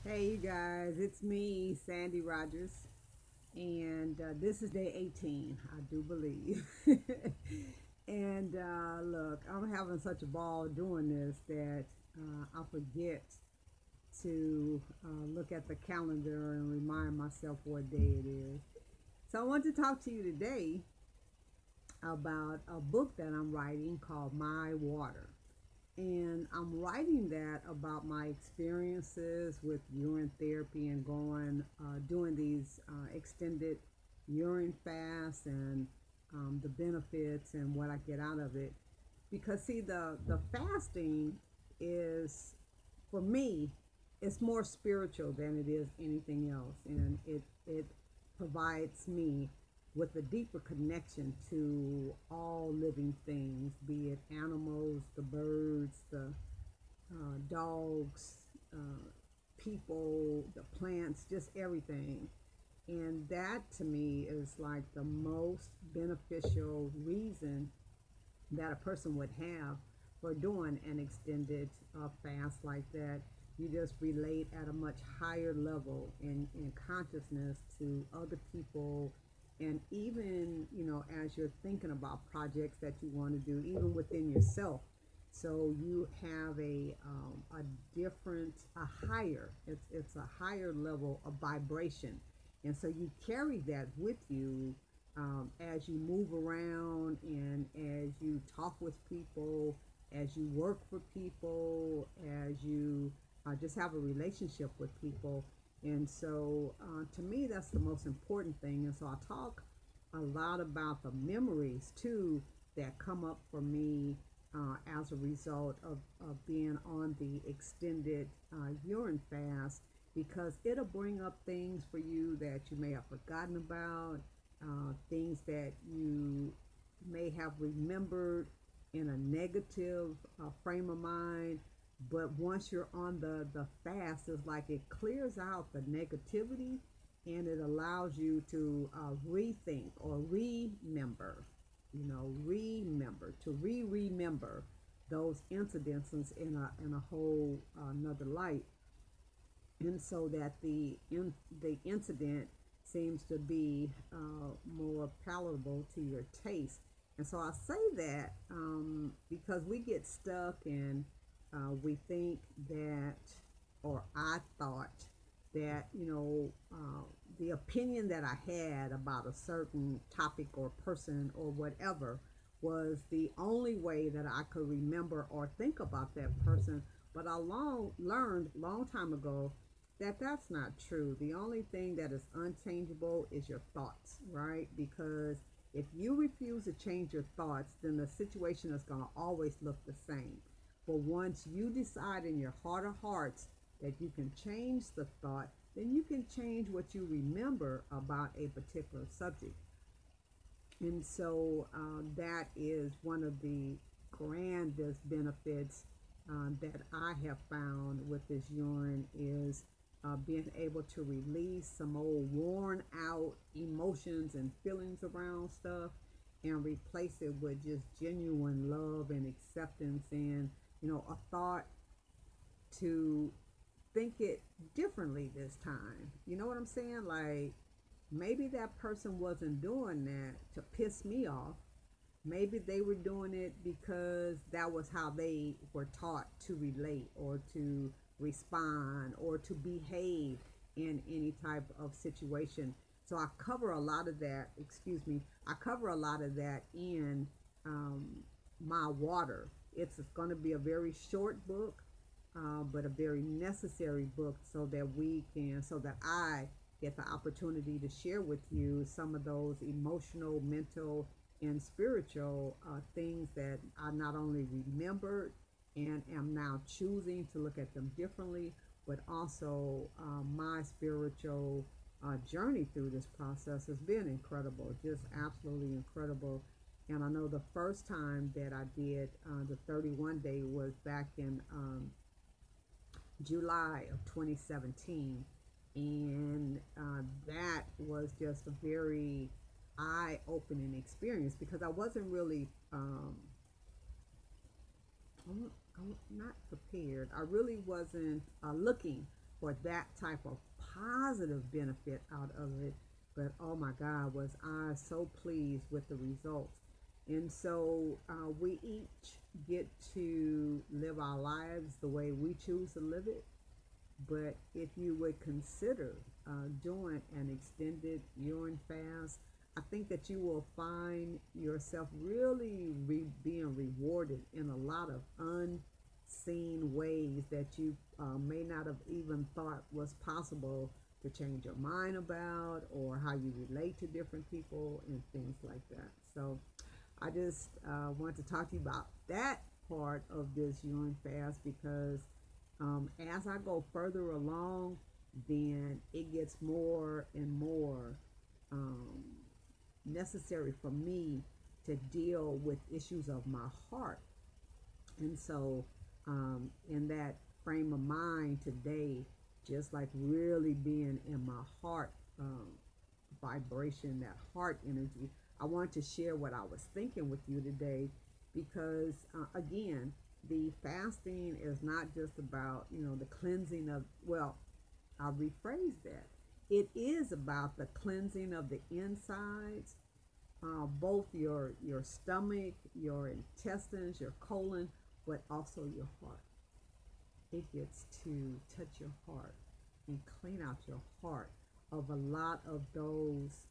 Hey, you guys, it's me, Sandy Rogers, and this is day 18, I do believe. And look, I'm having such a ball doing this that I forget to look at the calendar and remind myself what day it is. So, I want to talk to you today about a book that I'm writing called My Water. And I'm writing that about my experiences with urine therapy and doing these extended urine fasts and the benefits and what I get out of it. Because see, the fasting is, for me, it's more spiritual than it is anything else, and it provides me with a deeper connection to all living things, be it animals, the birds, the dogs, people, the plants, just everything. And that to me is like the most beneficial reason that a person would have for doing an extended fast like that. You just relate at a much higher level in consciousness to other people, and even as you're thinking about projects that you want to do, even within yourself. So you have a different, a higher. It's a higher level of vibration, and so you carry that with you as you move around and as you talk with people, as you work for people, as you just have a relationship with people. And so to me, that's the most important thing. And so I talk a lot about the memories too that come up for me as a result of being on the extended urine fast, because it'll bring up things for you that you may have forgotten about, things that you may have remembered in a negative frame of mind. But once you're on the fast, it's like it clears out the negativity, and it allows you to rethink or remember, remember those incidences in a whole another light. And so that the incident seems to be more palatable to your taste. And so I say that because we get stuck and we think that, or I thought that, the opinion that I had about a certain topic or person or whatever was the only way that I could remember or think about that person. But I learned long time ago that that's not true. The only thing that is unchangeable is your thoughts, right? Because if you refuse to change your thoughts, then the situation is going to always look the same. But once you decide in your heart of hearts that you can change the thought, then you can change what you remember about a particular subject. And so that is one of the grandest benefits that I have found with this urine is being able to release some old worn out emotions and feelings around stuff and replace it with just genuine love and acceptance, and a thought to think it differently this time. You know what I'm saying? Like, maybe that person wasn't doing that to piss me off. Maybe they were doing it because that was how they were taught to relate or to respond or to behave in any type of situation. So I cover a lot of that, excuse me, I cover a lot of that in um, My Water. It's going to be a very short book, but a very necessary book, so that I get the opportunity to share with you some of those emotional, mental, and spiritual things that I not only remembered and am now choosing to look at them differently, but also my spiritual journey through this process has been incredible, just absolutely incredible. And I know the first time that I did the 31 day was back in July of 2017. And that was just a very eye opening experience because I wasn't really, I'm not prepared. I really wasn't looking for that type of positive benefit out of it. But oh my God, was I so pleased with the results. And so we each get to live our lives the way we choose to live it. But if you would consider doing an extended urine fast, I think that you will find yourself really being rewarded in a lot of unseen ways that you may not have even thought was possible to change your mind about, or how you relate to different people and things like that. So I just want to talk to you about that part of this urine fast, because as I go further along, then it gets more and more um, necessary for me to deal with issues of my heart. And so, in that frame of mind today, just like really being in my heart vibration, that heart energy, I want to share what I was thinking with you today, because again, the fasting is not just about, the cleansing of, well, I'll rephrase that. It is about the cleansing of the insides, both your stomach, your intestines, your colon, but also your heart. It gets to touch your heart and clean out your heart of a lot of those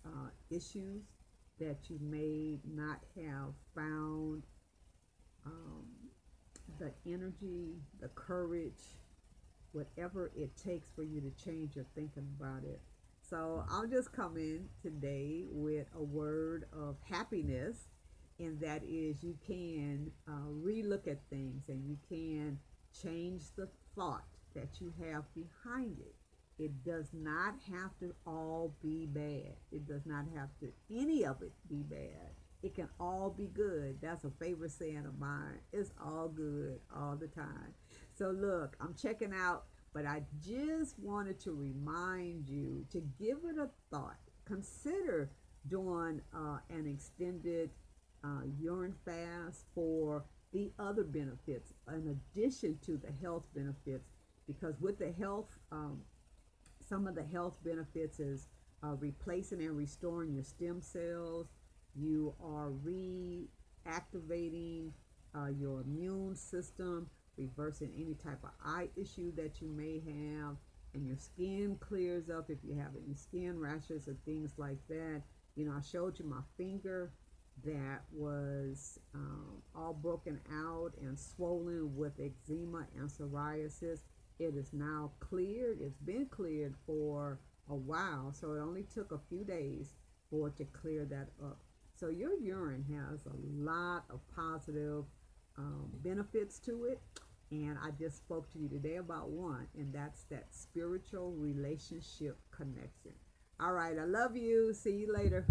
issues that you may not have found the energy, the courage, whatever it takes for you to change your thinking about it. So I'll just come in today with a word of happiness, and that is you can relook at things, and you can change the thought that you have behind it. It does not have to all be bad. It does not have to any of it be bad. It can all be good. That's a favorite saying of mine. It's all good all the time. So look, I'm checking out, but I just wanted to remind you to give it a thought. Consider doing an extended urine fast for the other benefits in addition to the health benefits, because with the health, some of the health benefits is replacing and restoring your stem cells. You are reactivating your immune system, reversing any type of eye issue that you may have, and your skin clears up if you have any skin rashes or things like that. I showed you my finger that was all broken out and swollen with eczema and psoriasis. It is now cleared. It's been cleared for a while, so it only took a few days for it to clear that up. So your urine has a lot of positive benefits to it, and I just spoke to you today about one, and that's that spiritual relationship connection. All right, I love you. See you later.